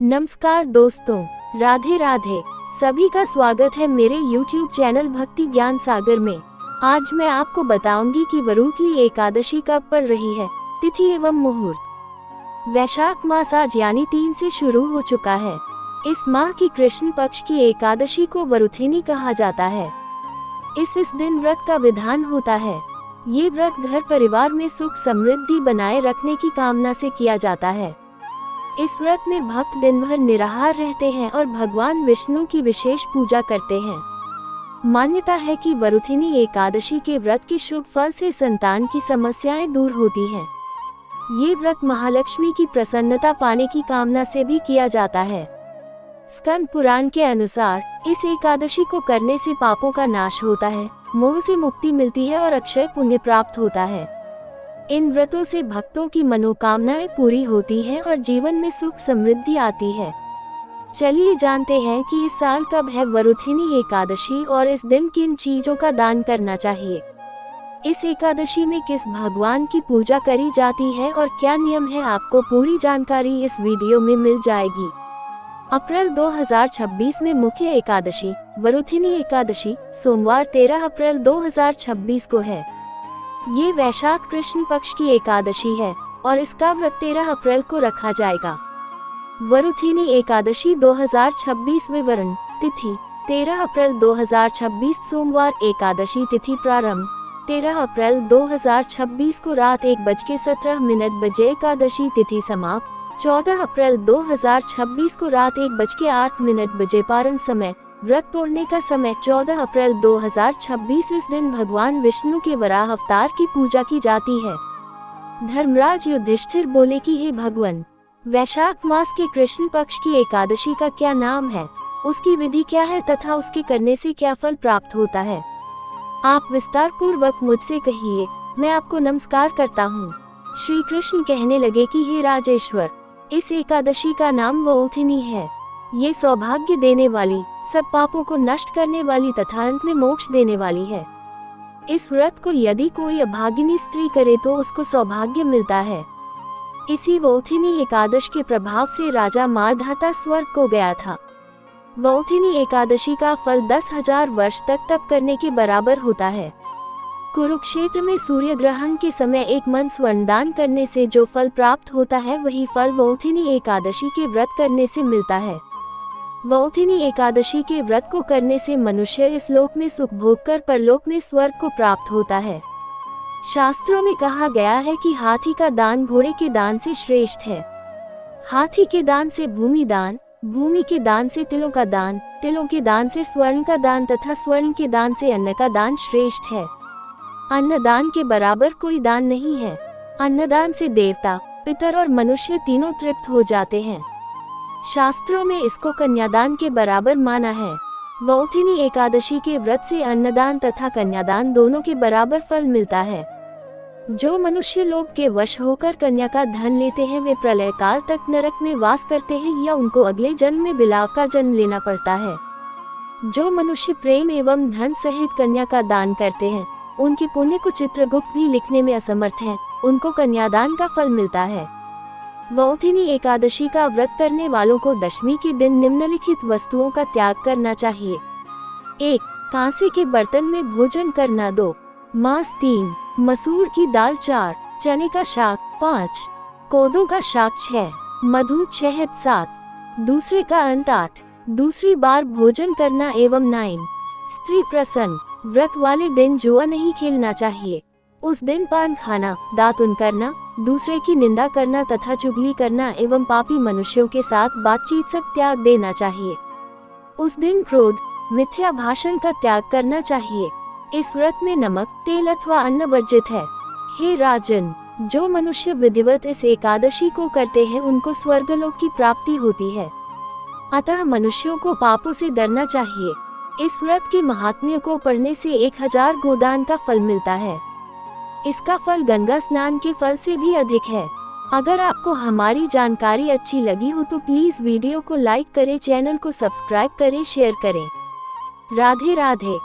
नमस्कार दोस्तों, राधे राधे। सभी का स्वागत है मेरे YouTube चैनल भक्ति ज्ञान सागर में। आज मैं आपको बताऊंगी कि वरुथली एकादशी कब पड़ रही है, तिथि एवं मुहूर्त। वैशाख मास आज यानी 3 से शुरू हो चुका है। इस माह की कृष्ण पक्ष की एकादशी को वरुथिनी कहा जाता है। इस दिन व्रत का विधान होता है। ये व्रत घर परिवार में सुख समृद्धि बनाए रखने की कामना से किया जाता है। इस व्रत में भक्त दिन भर निराहार रहते हैं और भगवान विष्णु की विशेष पूजा करते हैं। मान्यता है कि वरुथिनी एकादशी के व्रत के शुभ फल से संतान की समस्याएं दूर होती हैं। ये व्रत महालक्ष्मी की प्रसन्नता पाने की कामना से भी किया जाता है। स्कंद पुराण के अनुसार इस एकादशी को करने से पापों का नाश होता है, मोह से मुक्ति मिलती है और अक्षय पुण्य प्राप्त होता है। इन व्रतों से भक्तों की मनोकामनाएं पूरी होती हैं और जीवन में सुख समृद्धि आती है। चलिए जानते हैं कि इस साल कब है वरुथिनी एकादशी और इस दिन किन चीजों का दान करना चाहिए। इस एकादशी में किस भगवान की पूजा करी जाती है और क्या नियम है, आपको पूरी जानकारी इस वीडियो में मिल जाएगी। अप्रैल 2026 में मुख्य एकादशी वरुथिनी एकादशी सोमवार 13 अप्रैल 2026 को है। ये वैशाख कृष्ण पक्ष की एकादशी है और इसका व्रत 13 अप्रैल को रखा जाएगा। वरुथिनी एकादशी 2026 विवरण। तिथि 13 अप्रैल 2026 सोमवार। एकादशी तिथि प्रारंभ 13 अप्रैल 2026 को रात 1:17 बजे। एकादशी तिथि समाप्त 14 अप्रैल 2026 को रात 1:08 बजे। पारण समय व्रत तोड़ने का समय 14 अप्रैल 2026। इस दिन भगवान विष्णु के वराह अवतार की पूजा की जाती है। धर्मराज युधिष्ठिर बोले कि हे भगवान, वैशाख मास के कृष्ण पक्ष की एकादशी का क्या नाम है, उसकी विधि क्या है तथा उसके करने से क्या फल प्राप्त होता है। आप विस्तार पूर्वक मुझसे कहिए, मैं आपको नमस्कार करता हूँ। श्री कृष्ण कहने लगे कि हे राजेश्वर, इस एकादशी का नाम वरुथिनी है। ये सौभाग्य देने वाली, सब पापों को नष्ट करने वाली तथा अंत में मोक्ष देने वाली है। इस व्रत को यदि कोई अभागिनी स्त्री करे तो उसको सौभाग्य मिलता है। इसी वरुथिनी एकादश के प्रभाव से राजा मारधाता स्वर्ग को गया था। वरुथिनी एकादशी का फल 10,000 वर्ष तक तप करने के बराबर होता है। कुरुक्षेत्र में सूर्य ग्रहण के समय एक मन स्वर्ण दान करने से जो फल प्राप्त होता है, वही फल वरुथिनी एकादशी के व्रत करने से मिलता है। वरुथिनी एकादशी के व्रत को करने से मनुष्य इस लोक में सुख भोग कर परलोक में स्वर्ग को प्राप्त होता है। शास्त्रों में कहा गया है कि हाथी का दान घोड़े के दान से श्रेष्ठ है। हाथी के दान से भूमि दान, भूमि के दान से तिलों का दान, तिलों के दान से स्वर्ण का दान तथा स्वर्ण के दान से अन्न का दान श्रेष्ठ है। अन्नदान के बराबर कोई दान नहीं है। अन्नदान से देवता, पितर और मनुष्य तीनों तृप्त हो जाते हैं। शास्त्रों में इसको कन्यादान के बराबर माना है। वरुथिनी एकादशी के व्रत से अन्नदान तथा कन्यादान दोनों के बराबर फल मिलता है। जो मनुष्य लोग के वश होकर कन्या का धन लेते हैं, वे प्रलय काल तक नरक में वास करते हैं या उनको अगले जन्म में बिलाव का जन्म लेना पड़ता है। जो मनुष्य प्रेम एवं धन सहित कन्या का दान करते हैं, उनके पुण्य को चित्रगुप्त भी लिखने में असमर्थ है, उनको कन्यादान का फल मिलता है। वरुथिनी एकादशी का व्रत करने वालों को दशमी के दिन निम्नलिखित वस्तुओं का त्याग करना चाहिए। 1. कांसे के बर्तन में भोजन करना। 2. मांस। 3. मसूर की दाल। 4. चने का शाक। 5. कोदों का शाक। 6. मधु शहद। 7. दूसरे का अंत। 8. दूसरी बार भोजन करना एवं 9. स्त्री प्रसन्न व्रत वाले दिन जुआ नहीं खेलना चाहिए। उस दिन पान खाना, दातुन करना, दूसरे की निंदा करना तथा चुगली करना एवं पापी मनुष्यों के साथ बातचीत सब त्याग देना चाहिए। उस दिन क्रोध, मिथ्या भाषण का त्याग करना चाहिए। इस व्रत में नमक, तेल अथवा अन्न वर्जित है। हे राजन, जो मनुष्य विधिवत इस एकादशी को करते हैं, उनको स्वर्गलोक की प्राप्ति होती है। अतः मनुष्यों को पापों से डरना चाहिए। इस व्रत के महात्म्य को पढ़ने से 1000 गोदान का फल मिलता है। इसका फल गंगा स्नान के फल से भी अधिक है। अगर आपको हमारी जानकारी अच्छी लगी हो तो प्लीज वीडियो को लाइक करें, चैनल को सब्सक्राइब करें, शेयर करें। राधे राधे।